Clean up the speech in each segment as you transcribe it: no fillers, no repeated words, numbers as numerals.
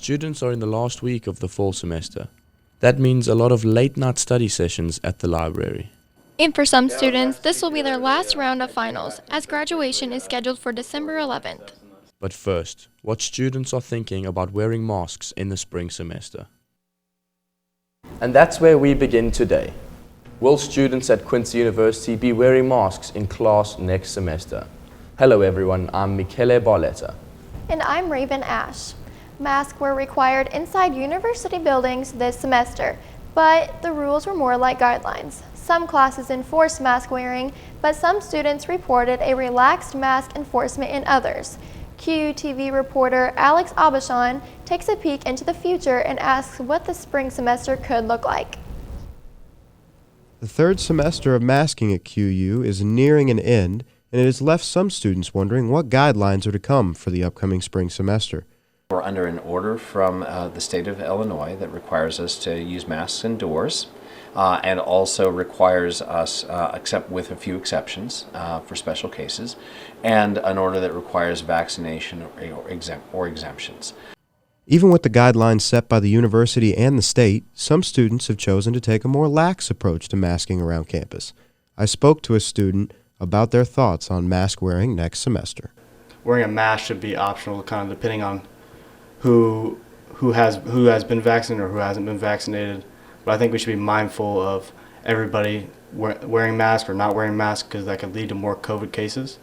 Students are in the last week of the fall semester. That means a lot of late-night study sessions at the library. And for some students, this will be their last round of finals, as graduation is scheduled for December 11th. But first, what students are thinking about wearing masks in the spring semester. And that's where we begin today. Will students at Quincy University be wearing masks in class next semester? Hello everyone, I'm Michele Barletta. And I'm Raven Ash. Masks were required inside university buildings this semester, but the rules were more like guidelines. Some classes enforced mask wearing, but some students reported a relaxed mask enforcement in others. QUTV reporter Alex Abashan takes a peek into the future and asks what the spring semester could look like. The third semester of masking at QU is nearing an end, and it has left some students wondering what guidelines are to come for the upcoming spring semester. We're under an order from the state of Illinois that requires us to use masks indoors and also requires us, except with a few exceptions for special cases, and an order that requires vaccination or exemptions. Even with the guidelines set by the university and the state, some students have chosen to take a more lax approach to masking around campus. I spoke to a student about their thoughts on mask wearing next semester. Wearing a mask should be optional, kind of depending on who has been vaccinated or who hasn't been vaccinated. But I think we should be mindful of everybody wearing masks or not wearing masks, because that could lead to more COVID cases.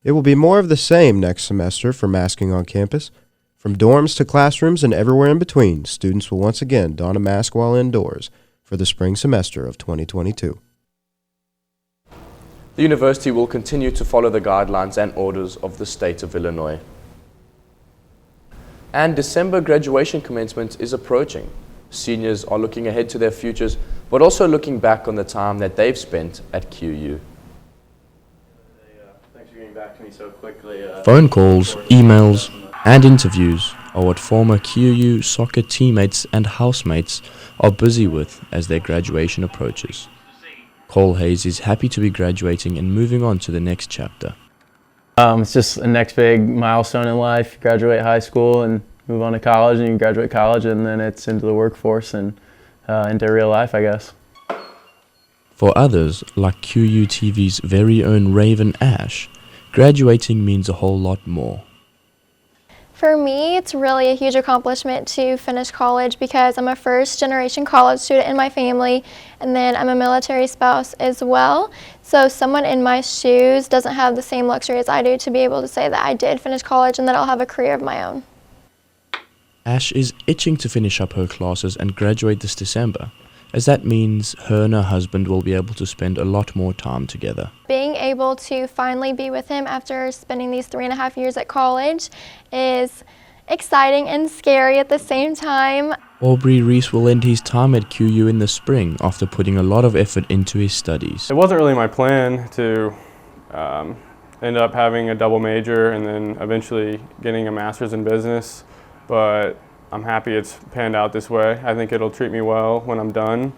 It will be more of the same next semester for masking on campus. From dorms to classrooms and everywhere in between, students will once again don a mask while indoors for the spring semester of 2022. The university will continue to follow the guidelines and orders of the state of Illinois. And December graduation commencement is approaching. Seniors are looking ahead to their futures, but also looking back on the time that they've spent at QU. Thanks for getting back to me so quickly. Phone calls, emails, and interviews are what former QU soccer teammates and housemates are busy with as their graduation approaches. Cole Hayes is happy to be graduating and moving on to the next chapter. It's just a next big milestone in life. You graduate high school and move on to college, and you graduate college, and then it's into the workforce and into real life, I guess. For others, like QUTV's very own Raven Ash, graduating means a whole lot more. For me, it's really a huge accomplishment to finish college because I'm a first-generation college student in my family, and then I'm a military spouse as well. So someone in my shoes doesn't have the same luxury as I do to be able to say that I did finish college and that I'll have a career of my own. Ash is itching to finish up her classes and graduate this December, as that means her and her husband will be able to spend a lot more time together. Being able to finally be with him after spending these 3.5 years at college is exciting and scary at the same time. Aubrey Reese will end his time at QU in the spring after putting a lot of effort into his studies. It wasn't really my plan to end up having a double major and then eventually getting a master's in business, but I'm happy it's panned out this way. I think it'll treat me well when I'm done.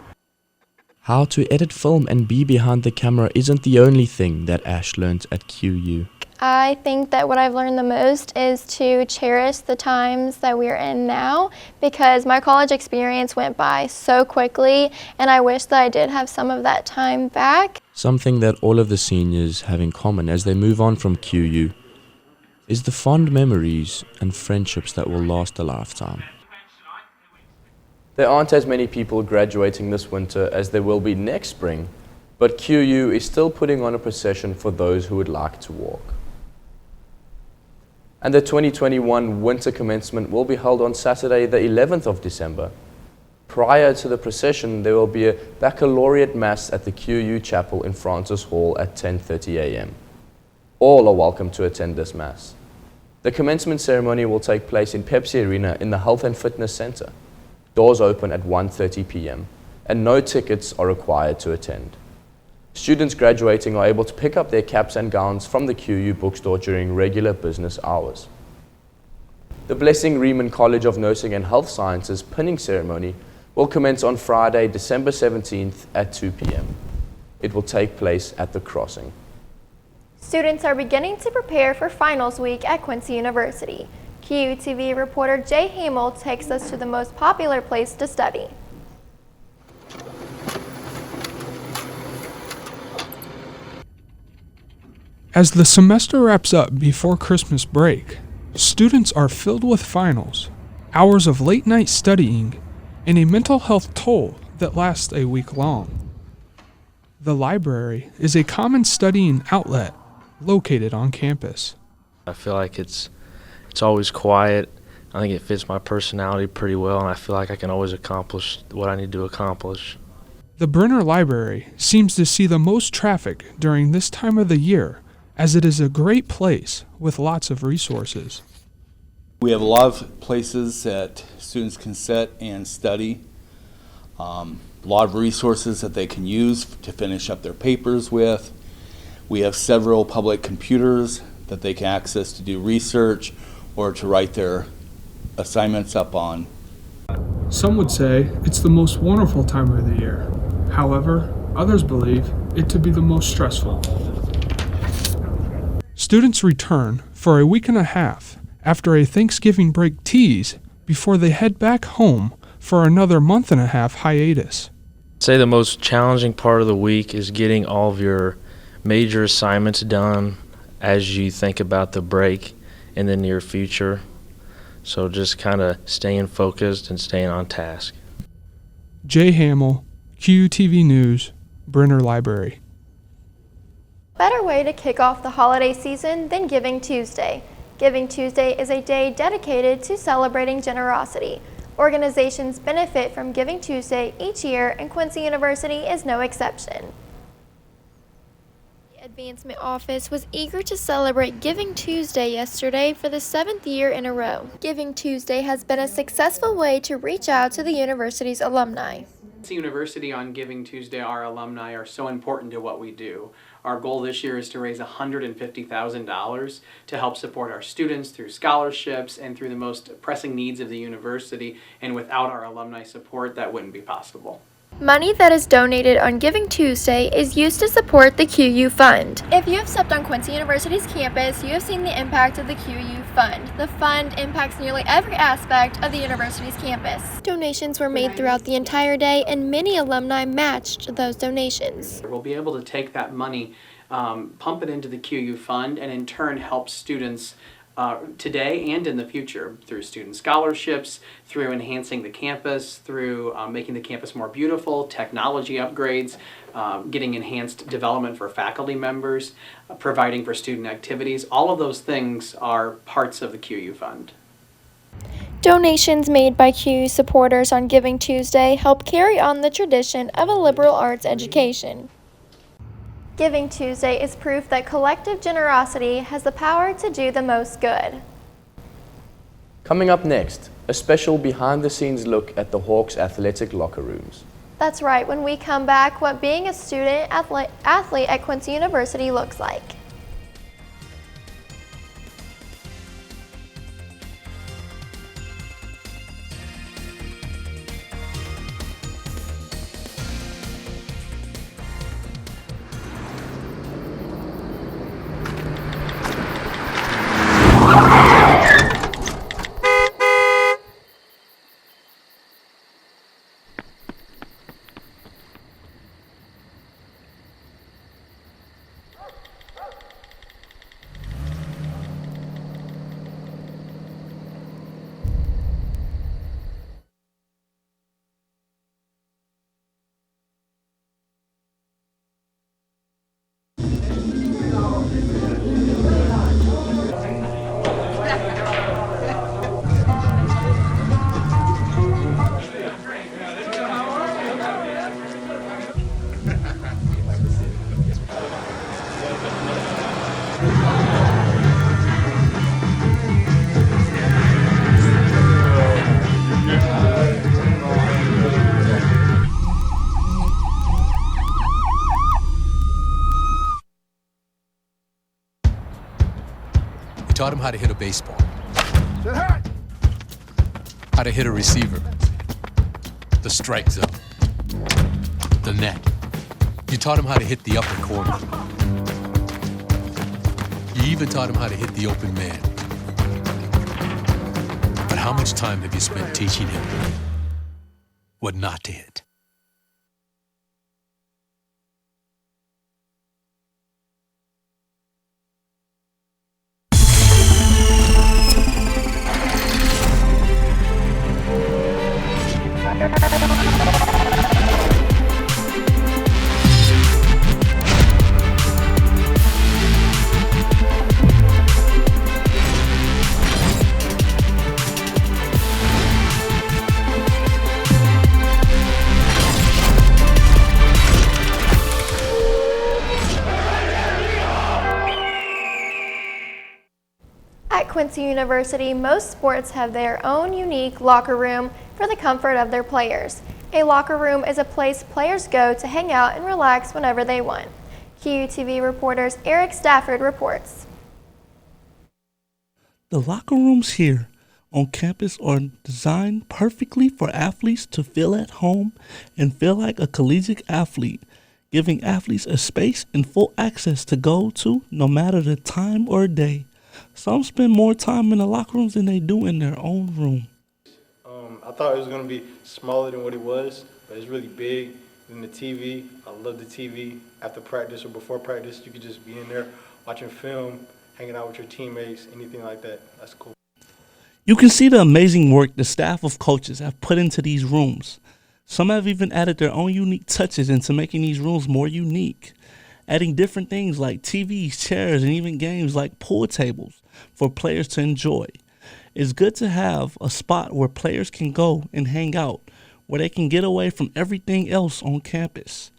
How to edit film and be behind the camera isn't the only thing that Ash learned at QU. I think that what I've learned the most is to cherish the times that we're in now, because my college experience went by so quickly, and I wish that I did have some of that time back. Something that all of the seniors have in common as they move on from QU is the fond memories and friendships that will last a lifetime. There aren't as many people graduating this winter as there will be next spring, but QU is still putting on a procession for those who would like to walk. And the 2021 winter commencement will be held on Saturday the 11th of December. Prior to the procession, there will be a baccalaureate mass at the QU chapel in Francis Hall at 10:30 a.m. All are welcome to attend this mass. The commencement ceremony will take place in Pepsi Arena in the Health and Fitness Center. Doors open at 1:30 p.m. and no tickets are required to attend. Students graduating are able to pick up their caps and gowns from the QU bookstore during regular business hours. The Blessing Riemann College of Nursing and Health Sciences pinning ceremony will commence on Friday, December 17th at 2 p.m. It will take place at the Crossing. Students are beginning to prepare for finals week at Quincy University. QUTV reporter Jay Hamel takes us to the most popular place to study. As the semester wraps up before Christmas break, students are filled with finals, hours of late-night studying, and a mental health toll that lasts a week long. The library is a common studying outlet located on campus. I feel like it's always quiet. I think it fits my personality pretty well, and I feel like I can always accomplish what I need to accomplish. The Brenner Library seems to see the most traffic during this time of the year, as it is a great place with lots of resources. We have a lot of places that students can sit and study, a lot of resources that they can use to finish up their papers with. We have several public computers that they can access to do research or to write their assignments up on. Some would say it's the most wonderful time of the year. However, others believe it to be the most stressful. Students return for a week and a half after a Thanksgiving break tease before they head back home for another month and a half hiatus. I'd say the most challenging part of the week is getting all of your major assignments done as you think about the break in the near future. So just kind of staying focused and staying on task. Jay Hamel, QUTV News, Brenner Library. Better way to kick off the holiday season than Giving Tuesday. Giving Tuesday is a day dedicated to celebrating generosity. Organizations benefit from Giving Tuesday each year, and Quincy University is no exception. The Advancement Office was eager to celebrate Giving Tuesday yesterday for the 7th year in a row. Giving Tuesday has been a successful way to reach out to the university's alumni. Quincy University on Giving Tuesday, our alumni are so important to what we do. Our goal this year is to raise $150,000 to help support our students through scholarships and through the most pressing needs of the university, and without our alumni support, that wouldn't be possible. Money that is donated on Giving Tuesday is used to support the QU Fund. If you have stepped on Quincy University's campus, you have seen the impact of the QU Fund. The fund impacts nearly every aspect of the university's campus. Donations were made throughout the entire day, and many alumni matched those donations. We'll be able to take that money, pump it into the QU Fund, and in turn help students today and in the future through student scholarships, through enhancing the campus, through making the campus more beautiful, technology upgrades, getting enhanced development for faculty members, providing for student activities. All of those things are parts of the QU Fund. Donations made by QU supporters on Giving Tuesday help carry on the tradition of a liberal arts education. Giving Tuesday is proof that collective generosity has the power to do the most good. Coming up next, a special behind-the-scenes look at the Hawks athletic locker rooms. That's right, when we come back, what being a student athlete at Quincy University looks like. Taught him how to hit a baseball, how to hit a receiver, the strike zone, the net. You taught him how to hit the upper corner. You even taught him how to hit the open man. how much time have you spent teaching him what not to hit? At Quincy University, most sports have their own unique locker room for the comfort of their players. A locker room is a place players go to hang out and relax whenever they want. QUTV reporters Eric Stafford reports. The locker rooms here on campus are designed perfectly for athletes to feel at home and feel like a collegiate athlete, giving athletes a space and full access to go to no matter the time or day. Some spend more time in the locker rooms than they do in their own room. I thought it was going to be smaller than what it was, but it's really big. And the TV, I love the TV. After practice or before practice, you could just be in there watching film, hanging out with your teammates, anything like that. That's cool. You can see the amazing work the staff of coaches have put into these rooms. Some have even added their own unique touches into making these rooms more unique, adding different things like TVs, chairs, and even games like pool tables for players to enjoy. It's good to have a spot where players can go and hang out, where they can get away from everything else on campus.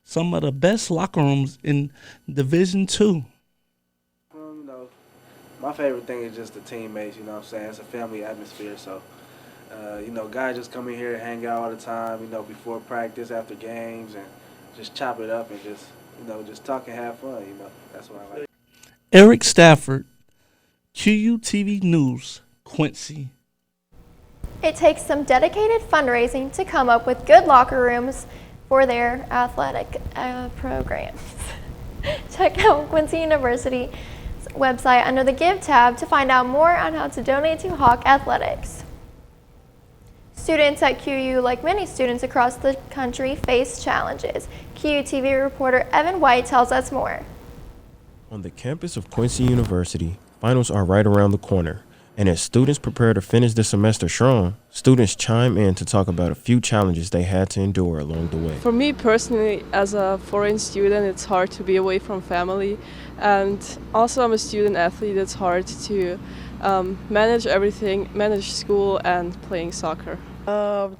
Some of the best locker rooms in Division II. My favorite thing is just the teammates, you know what I'm saying? It's a family atmosphere, so, guys just come in here and hang out all the time, before practice, after games, and just chop it up and just talk and have fun, That's what I like. Eric Stafford, QUTV News, Quincy. It takes some dedicated fundraising to come up with good locker rooms for their athletic programs. Check out Quincy University's website under the Give tab to find out more on how to donate to Hawk Athletics. Students at QU, like many students across the country, face challenges. QUTV reporter Evan White tells us more. On the campus of Quincy University, finals are right around the corner. And as students prepare to finish the semester strong, students chime in to talk about a few challenges they had to endure along the way. For me personally, as a foreign student, it's hard to be away from family. And also I'm a student athlete, it's hard to manage everything, manage school and playing soccer.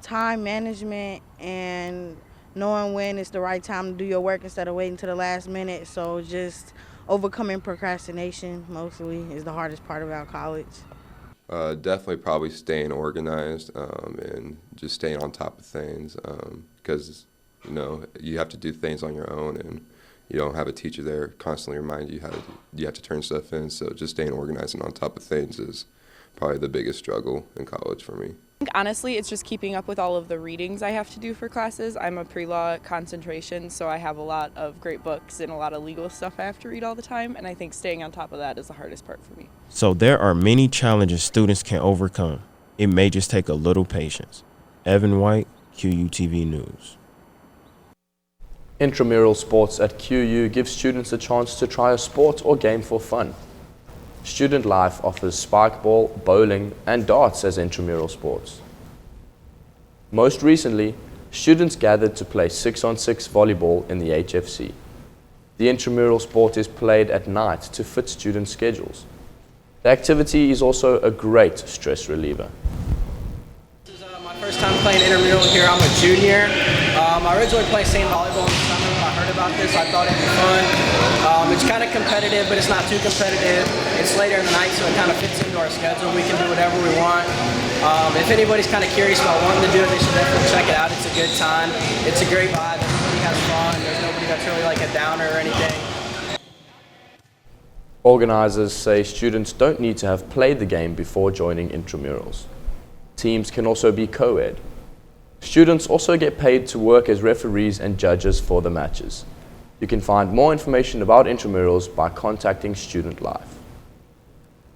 Time management and knowing when it's the right time to do your work instead of waiting to the last minute. So just overcoming procrastination mostly is the hardest part about college. Definitely probably staying organized and just staying on top of things because, you have to do things on your own and you don't have a teacher there constantly remind you you have to turn stuff in. So just staying organized and on top of things is probably the biggest struggle in college for me. Honestly, it's just keeping up with all of the readings I have to do for classes. I'm a pre-law concentration, so I have a lot of great books and a lot of legal stuff I have to read all the time, and I think staying on top of that is the hardest part for me. So there are many challenges students can overcome. It may just take a little patience. Evan White, QUTV News. Intramural sports at QU give students a chance to try a sport or game for fun. Student Life offers spikeball, bowling, and darts as intramural sports. Most recently, students gathered to play 6-on-6 volleyball in the HFC. The intramural sport is played at night to fit student schedules. The activity is also a great stress reliever. This is my first time playing intramural here. I'm a junior. I originally played sand volleyball in the summer. When I heard about this, I thought it'd be fun. It's kind of competitive, but it's not too competitive. It's later in the night, so it kind of fits into our schedule. We can do whatever we want. If anybody's kind of curious about wanting to do it, they should definitely check it out. It's a good time. It's a great vibe. Everybody has fun. There's nobody that's really like a downer or anything. Organizers say students don't need to have played the game before joining intramurals. Teams can also be co-ed. Students also get paid to work as referees and judges for the matches. You can find more information about intramurals by contacting Student Life.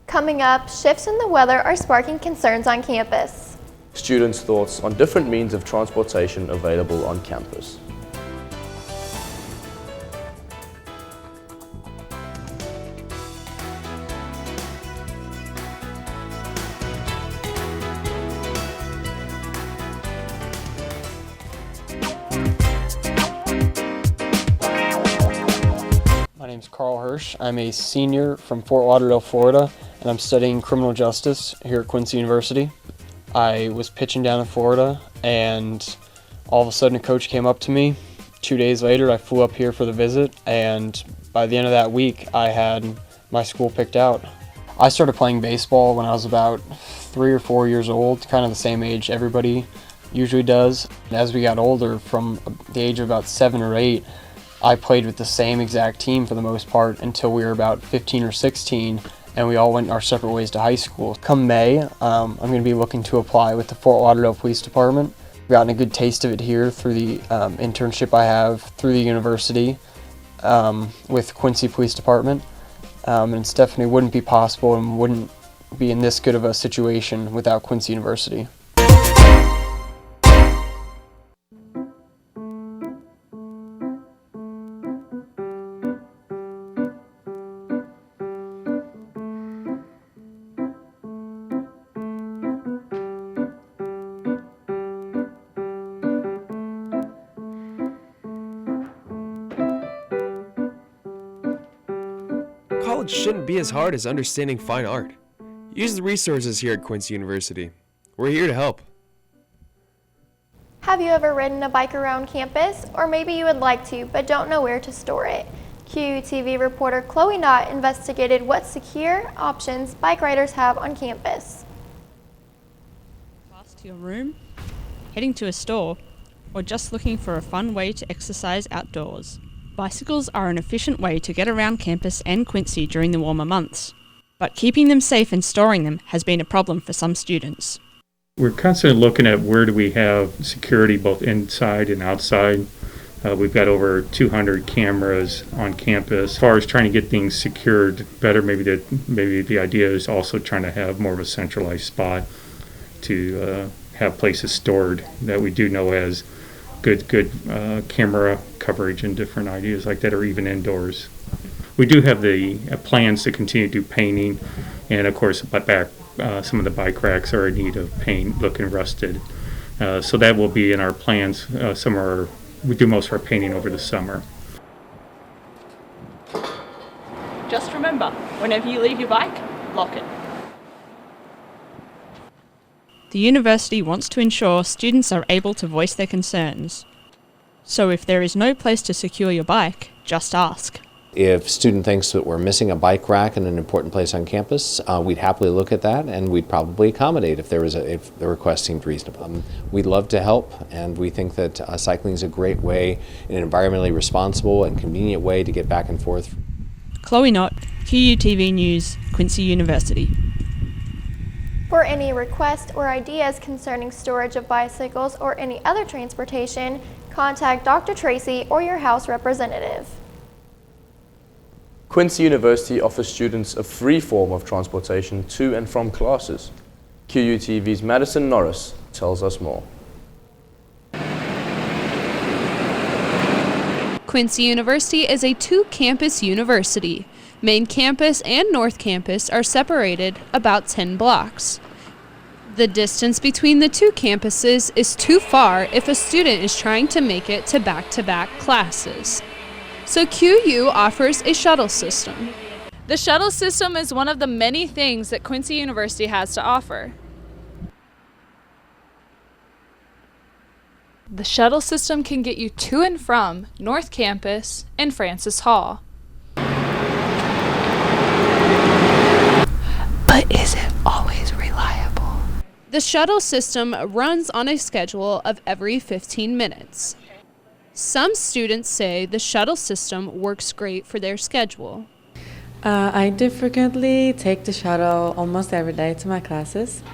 Coming up, shifts in the weather are sparking concerns on campus. Students' thoughts on different means of transportation available on campus. My name is Carl Hirsch. I'm a senior from Fort Lauderdale, Florida, and I'm studying criminal justice here at Quincy University. I was pitching down in Florida, and all of a sudden a coach came up to me. 2 days later, I flew up here for the visit, and by the end of that week, I had my school picked out. I started playing baseball when I was about 3 or 4 years old, kind of the same age everybody usually does. And as we got older, from the age of about 7 or 8, I played with the same exact team for the most part until we were about 15 or 16, and we all went our separate ways to high school. Come May, I'm going to be looking to apply with the Fort Lauderdale Police Department. I've gotten a good taste of it here through the internship I have through the university with Quincy Police Department. And it definitely wouldn't be possible and wouldn't be in this good of a situation without Quincy University. College shouldn't be as hard as understanding fine art. Use the resources here at Quincy University. We're here to help. Have you ever ridden a bike around campus? Or maybe you would like to, but don't know where to store it. QUTV reporter Chloe Knott investigated what secure options bike riders have on campus. To your room, heading to a store, or just looking for a fun way to exercise outdoors. Bicycles are an efficient way to get around campus and Quincy during the warmer months, but keeping them safe and storing them has been a problem for some students. We're constantly looking at where do we have security both inside and outside. We've got over 200 cameras on campus. As far as trying to get things secured better, maybe the idea is also trying to have more of a centralized spot to have places stored that we do know has good camera coverage and different ideas like that, or even indoors. We do have the plans to continue to do painting, and of course some of the bike racks are in need of paint, looking rusted. So that will be in our plans. We do most of our painting over the summer. Just remember, whenever you leave your bike, lock it. The university wants to ensure students are able to voice their concerns. So if there is no place to secure your bike, just ask. If a student thinks that we're missing a bike rack in an important place on campus, we'd happily look at that, and we'd probably accommodate if the request seemed reasonable. We'd love to help, and we think that cycling is a great way, an environmentally responsible and convenient way to get back and forth. Chloe Knott, QUTV News, Quincy University. For any requests or ideas concerning storage of bicycles or any other transportation, contact Dr. Tracy or your house representative. Quincy University offers students a free form of transportation to and from classes. QUTV's Madison Norris tells us more. Quincy University is a two-campus university. Main campus and North Campus are separated about 10 blocks. The distance between the two campuses is too far if a student is trying to make it to back-to-back classes. So QU offers a shuttle system. The shuttle system is one of the many things that Quincy University has to offer. The shuttle system can get you to and from North Campus and Francis Hall. But is it always reliable? The shuttle system runs on a schedule of every 15 minutes. Some students say the shuttle system works great for their schedule. I do frequently take the shuttle almost every day to my classes,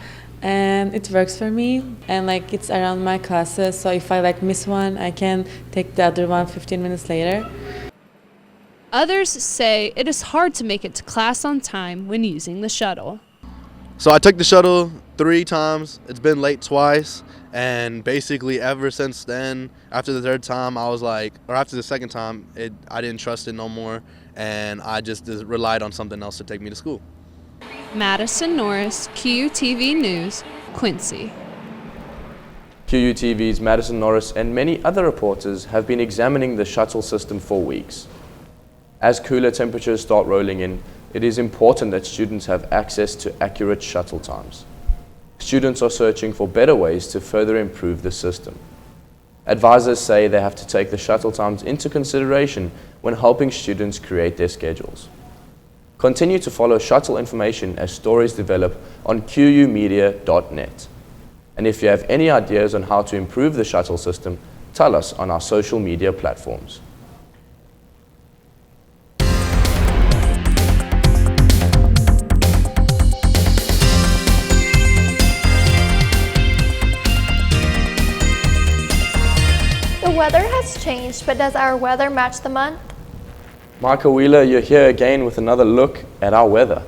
and it works for me, and it's around my classes, so if I miss one, I can take the other one 15 minutes later. Others say it is hard to make it to class on time when using the shuttle. So I took the shuttle 3 times. It's been late twice. And basically ever since then, after the 3rd time, I was like, or after the 2nd time, I didn't trust it no more. And I just relied on something else to take me to school. Madison Norris, QUTV News, Quincy. QUTV's Madison Norris and many other reporters have been examining the shuttle system for weeks. As cooler temperatures start rolling in, it is important that students have access to accurate shuttle times. Students are searching for better ways to further improve the system. Advisors say they have to take the shuttle times into consideration when helping students create their schedules. Continue to follow shuttle information as stories develop on qumedia.net. And if you have any ideas on how to improve the shuttle system, tell us on our social media platforms. The weather has changed, but does our weather match the month? Michael Wheeler, you're here again with another look at our weather.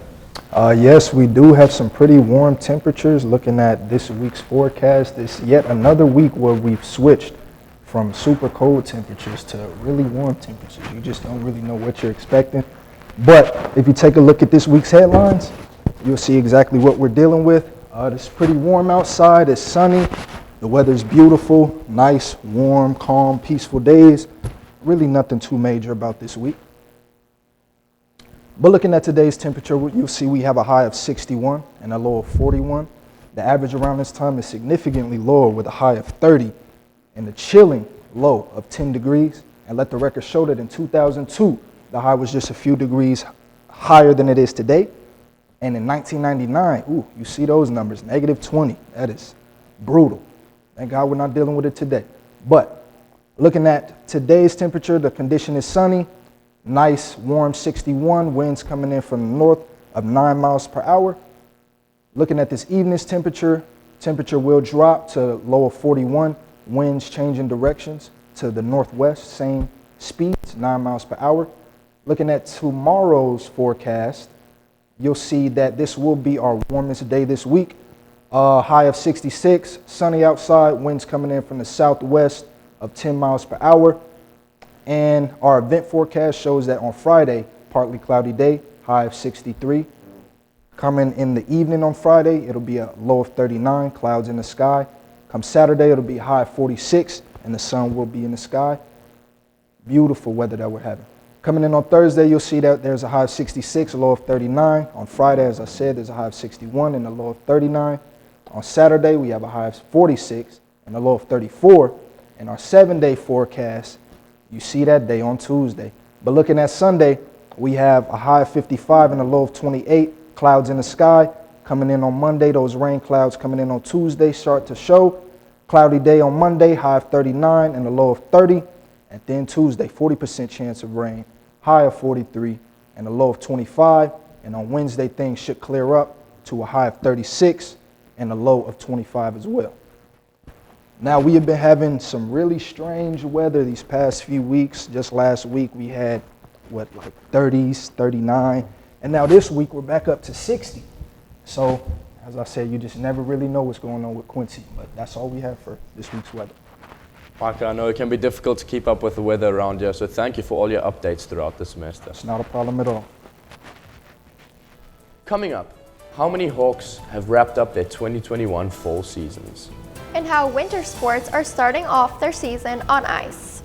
Yes, we do have some pretty warm temperatures. Looking at this week's forecast, it's yet another week where we've switched from super cold temperatures to really warm temperatures. You just don't really know what you're expecting. But if you take a look at this week's headlines, you'll see exactly what we're dealing with. It's pretty warm outside. It's sunny. The weather's beautiful, nice, warm, calm, peaceful days. Really nothing too major about this week. But looking at today's temperature, you'll see we have a high of 61 and a low of 41. The average around this time is significantly lower with a high of 30 and a chilling low of 10 degrees. And let the record show that in 2002, the high was just a few degrees higher than it is today. And in 1999, you see those numbers, negative 20. That is brutal. Thank God we're not dealing with it today. But looking at today's temperature, the condition is sunny, nice, warm 61, winds coming in from the north of 9 miles per hour. Looking at this evening's temperature will drop to low of 41, winds changing directions to the northwest, same speeds, 9 miles per hour. Looking at tomorrow's forecast, you'll see that this will be our warmest day this week. High of 66, sunny outside, winds coming in from the southwest of 10 miles per hour. And our event forecast shows that on Friday, partly cloudy day, high of 63. Coming in the evening on Friday, it'll be a low of 39, clouds in the sky. Come Saturday, it'll be a high of 46, and the sun will be in the sky. Beautiful weather that we're having. Coming in on Thursday, you'll see that there's a high of 66, a low of 39. On Friday, as I said, there's a high of 61 and a low of 39. On Saturday, we have a high of 46 and a low of 34. And our 7-day forecast, you see that day on Tuesday. But looking at Sunday, we have a high of 55 and a low of 28, clouds in the sky. Coming in on Monday, those rain clouds coming in on Tuesday start to show. Cloudy day on Monday, high of 39 and a low of 30. And then Tuesday, 40% chance of rain, high of 43 and a low of 25. And on Wednesday, things should clear up to a high of 36 and a low of 25 as well. Now, we have been having some really strange weather these past few weeks. Just last week, we had, like 30s, 39. And now this week, we're back up to 60. So, as I said, you just never really know what's going on with Quincy. But that's all we have for this week's weather. Michael, I know it can be difficult to keep up with the weather around here, so thank you for all your updates throughout the semester. It's not a problem at all. Coming up, how many Hawks have wrapped up their 2021 fall seasons? And how winter sports are starting off their season on ice.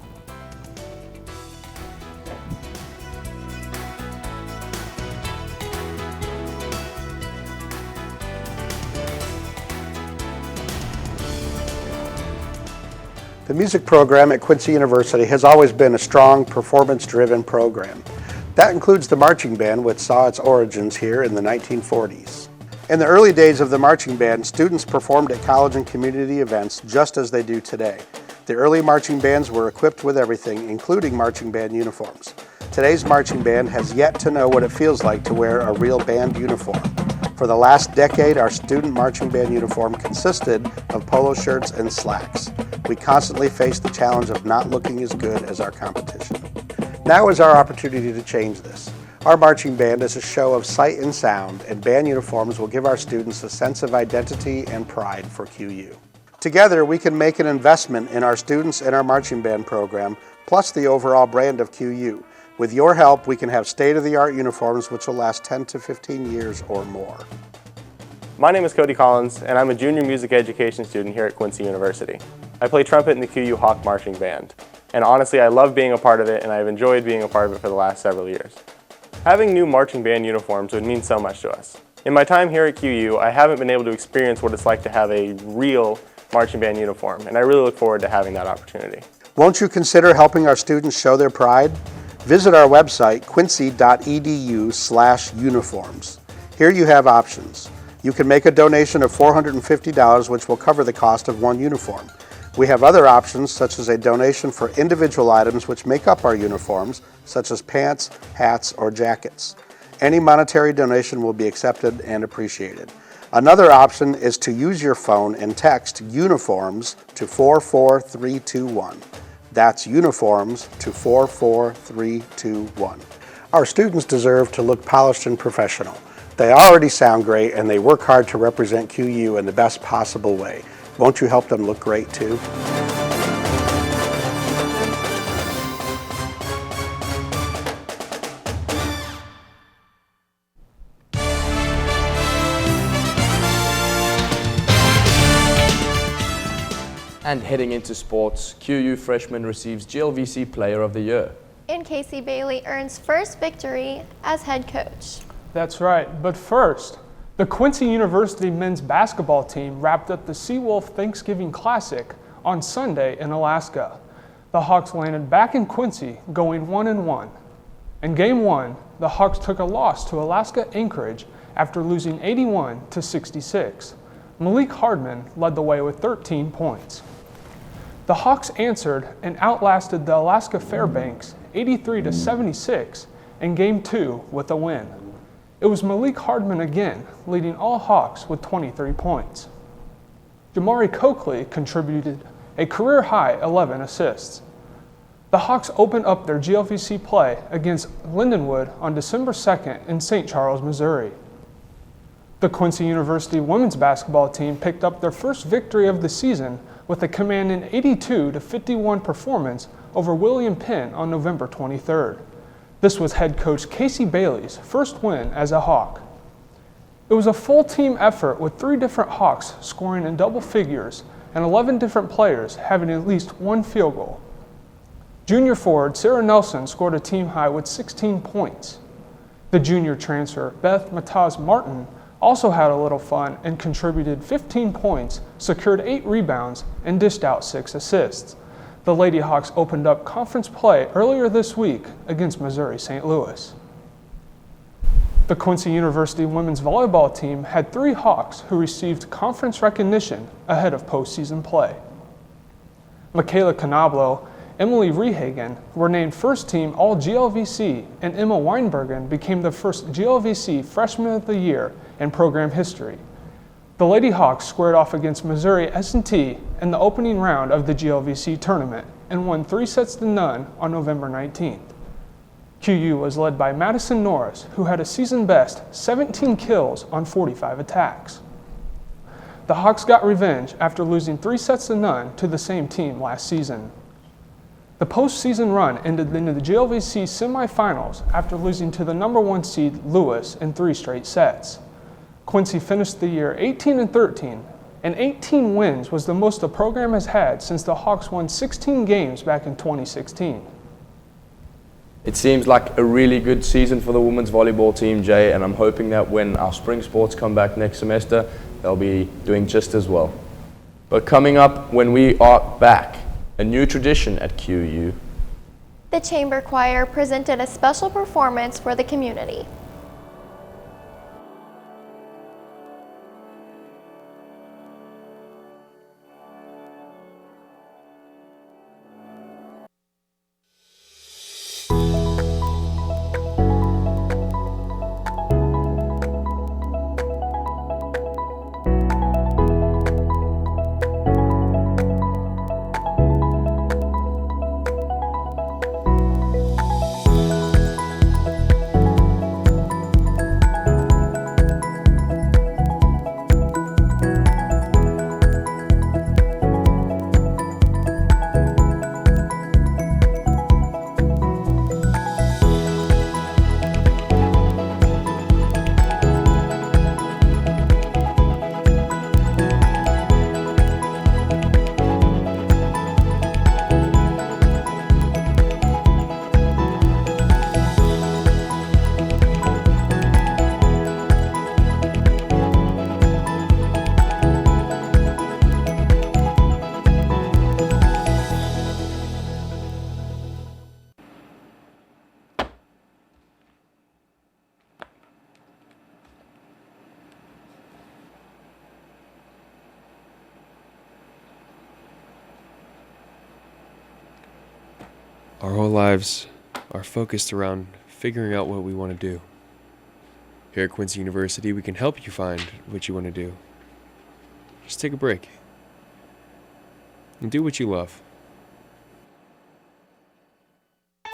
The music program at Quincy University has always been a strong, performance-driven program. That includes the marching band, which saw its origins here in the 1940s. In the early days of the marching band, students performed at college and community events just as they do today. The early marching bands were equipped with everything, including marching band uniforms. Today's marching band has yet to know what it feels like to wear a real band uniform. For the last decade, our student marching band uniform consisted of polo shirts and slacks. We constantly faced the challenge of not looking as good as our competition. Now is our opportunity to change this. Our marching band is a show of sight and sound, and band uniforms will give our students a sense of identity and pride for QU. Together, we can make an investment in our students and our marching band program, plus the overall brand of QU. With your help, we can have state-of-the-art uniforms which will last 10 to 15 years or more. My name is Cody Collins, and I'm a junior music education student here at Quincy University. I play trumpet in the QU Hawk Marching Band, and honestly, I love being a part of it, and I've enjoyed being a part of it for the last several years. Having new marching band uniforms would mean so much to us. In my time here at QU, I haven't been able to experience what it's like to have a real marching band uniform, and I really look forward to having that opportunity. Won't you consider helping our students show their pride? Visit our website, quincy.edu/uniforms. Here you have options. You can make a donation of $450, which will cover the cost of one uniform. We have other options, such as a donation for individual items which make up our uniforms, such as pants, hats, or jackets. Any monetary donation will be accepted and appreciated. Another option is to use your phone and text uniforms to 44321. That's uniforms to 44321. Our students deserve to look polished and professional. They already sound great, and they work hard to represent QU in the best possible way. Won't you help them look great too? And heading into sports, QU freshman receives GLVC Player of the Year. And Casey Bailey earns first victory as head coach. That's right, but first, the Quincy University men's basketball team wrapped up the Seawolf Thanksgiving Classic on Sunday in Alaska. The Hawks landed back in Quincy, going 1-1. In Game 1, the Hawks took a loss to Alaska Anchorage after losing 81-66. Malik Hardman led the way with 13 points. The Hawks answered and outlasted the Alaska Fairbanks 83-76 in Game 2 with a win. It was Malik Hardman again, leading all Hawks with 23 points. Jamari Coakley contributed a career-high 11 assists. The Hawks opened up their GLVC play against Lindenwood on December 2nd in St. Charles, Missouri. The Quincy University women's basketball team picked up their first victory of the season with a commanding 82-51 performance over William Penn on November 23rd. This was head coach Casey Bailey's first win as a Hawk. It was a full team effort with 3 different Hawks scoring in double figures and 11 different players having at least one field goal. Junior forward Sarah Nelson scored a team high with 16 points. The junior transfer Beth Mataz Martin also had a little fun and contributed 15 points, secured 8 rebounds, and dished out 6 assists. The Lady Hawks opened up conference play earlier this week against Missouri St. Louis. The Quincy University women's volleyball team had 3 Hawks who received conference recognition ahead of postseason play. Michaela Canablo, Emily Rehagen were named first team All-GLVC, and Emma Weinbergen became the first GLVC Freshman of the Year in program history. The Lady Hawks squared off against Missouri S&T in the opening round of the GLVC tournament and won 3-0 on November 19th. QU was led by Madison Norris, who had a season-best 17 kills on 45 attacks. The Hawks got revenge after losing 3-0 to the same team last season. The postseason run ended in the GLVC semifinals after losing to the number 1 seed Lewis in 3 straight sets. Quincy finished the year 18-13, and 18 wins was the most the program has had since the Hawks won 16 games back in 2016. It seems like a really good season for the women's volleyball team, Jay, and I'm hoping that when our spring sports come back next semester, they'll be doing just as well. But coming up when we are back, a new tradition at QU. The Chamber Choir presented a special performance for the community. Our whole lives are focused around figuring out what we want to do. Here at Quincy University, we can help you find what you want to do. Just take a break and do what you love.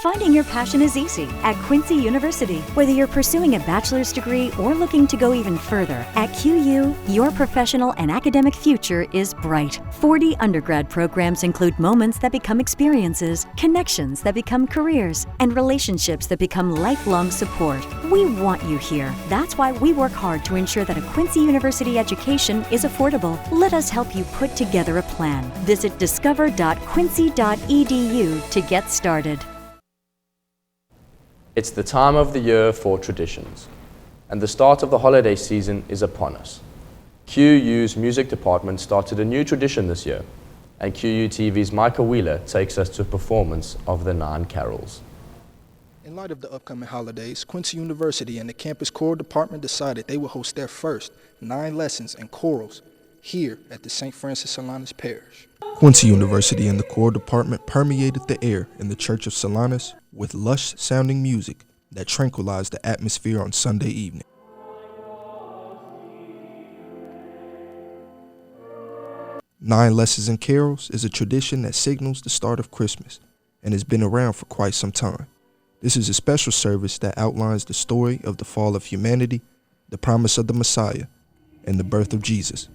Finding your passion is easy at Quincy University. Whether you're pursuing a bachelor's degree or looking to go even further, at QU, your professional and academic future is bright. 40 undergrad programs include moments that become experiences, connections that become careers, and relationships that become lifelong support. We want you here. That's why we work hard to ensure that a Quincy University education is affordable. Let us help you put together a plan. Visit discover.quincy.edu to get started. It's the time of the year for traditions, and the start of the holiday season is upon us. QU's music department started a new tradition this year, and QUTV's Micah Wheeler takes us to a performance of the 9 carols. In light of the upcoming holidays, Quincy University and the campus choral department decided they would host their first 9 lessons in chorals here at the St. Francis Solanus Parish. Quincy University and the choral department permeated the air in the Church of Solanus with lush-sounding music that tranquilized the atmosphere on Sunday evening. Nine Lessons and Carols is a tradition that signals the start of Christmas and has been around for quite some time. This is a special service that outlines the story of the fall of humanity, the promise of the Messiah, and the birth of Jesus.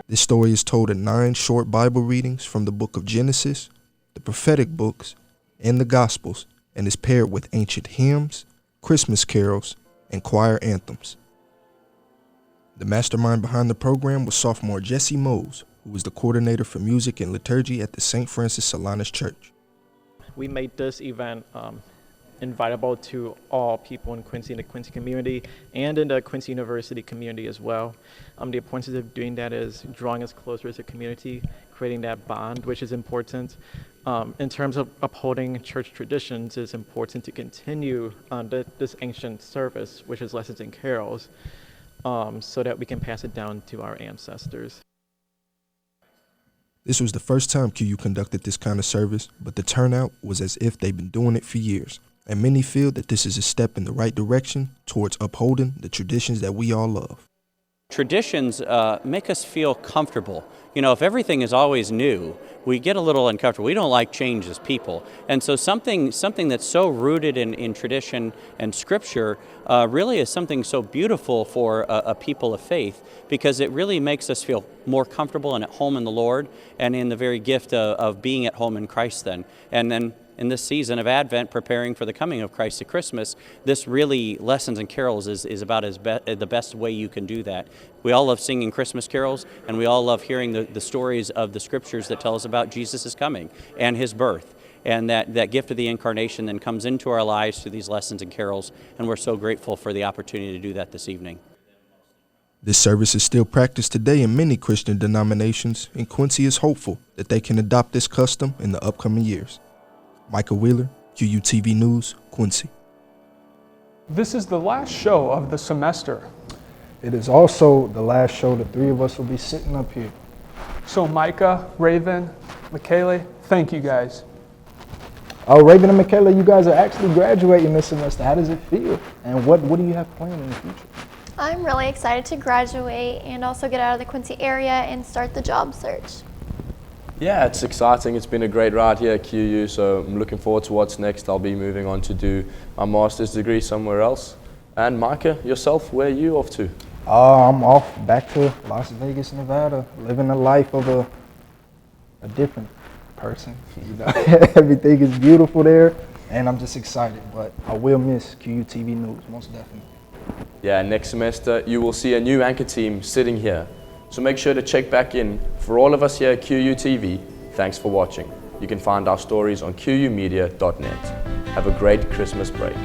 This story is told in 9 short Bible readings from the book of Genesis, the prophetic books, and the Gospels, and is paired with ancient hymns, Christmas carols, and choir anthems. The mastermind behind the program was sophomore Jesse Mose, who was the coordinator for music and liturgy at the St. Francis Solanus Church. We made this event invitable to all people in Quincy and the Quincy community and in the Quincy University community as well. The importance of doing that is drawing us closer as a community, creating that bond, which is important. In terms of upholding church traditions, it's important to continue this ancient service, which is lessons and carols, so that we can pass it down to our ancestors. This was the first time QU conducted this kind of service, but the turnout was as if they've been doing it for years. And many feel that this is a step in the right direction towards upholding the traditions that we all love. Traditions make us feel comfortable. You know, if everything is always new, we get a little uncomfortable. We don't like change as people. And so something that's so rooted in tradition and scripture really is something so beautiful for a people of faith, because it really makes us feel more comfortable and at home in the Lord and in the very gift of being at home in Christ then. And then in this season of Advent, preparing for the coming of Christ at Christmas, this really lessons and carols is about the best way you can do that. We all love singing Christmas carols, and we all love hearing the stories of the scriptures that tell us about Jesus' coming and his birth. And that gift of the incarnation then comes into our lives through these lessons and carols, and we're so grateful for the opportunity to do that this evening. This service is still practiced today in many Christian denominations, and Quincy is hopeful that they can adopt this custom in the upcoming years. Micah Wheeler, QUTV News, Quincy. This is the last show of the semester. It is also the last show the 3 of us will be sitting up here. So Micah, Raven, Michaela, thank you guys. Oh, Raven and Michaela, you guys are actually graduating this semester. How does it feel? And what do you have planned in the future? I'm really excited to graduate and also get out of the Quincy area and start the job search. Yeah, it's exciting. It's been a great ride here at QU, so I'm looking forward to what's next. I'll be moving on to do my master's degree somewhere else. And Micah, yourself, where are you off to? I'm off back to Las Vegas, Nevada, living the life of a different person. You know, everything is beautiful there, and I'm just excited. But I will miss QUTV News, most definitely. Yeah, next semester you will see a new anchor team sitting here. So make sure to check back in. For all of us here at QUTV, thanks for watching. You can find our stories on QUmedia.net. Have a great Christmas break.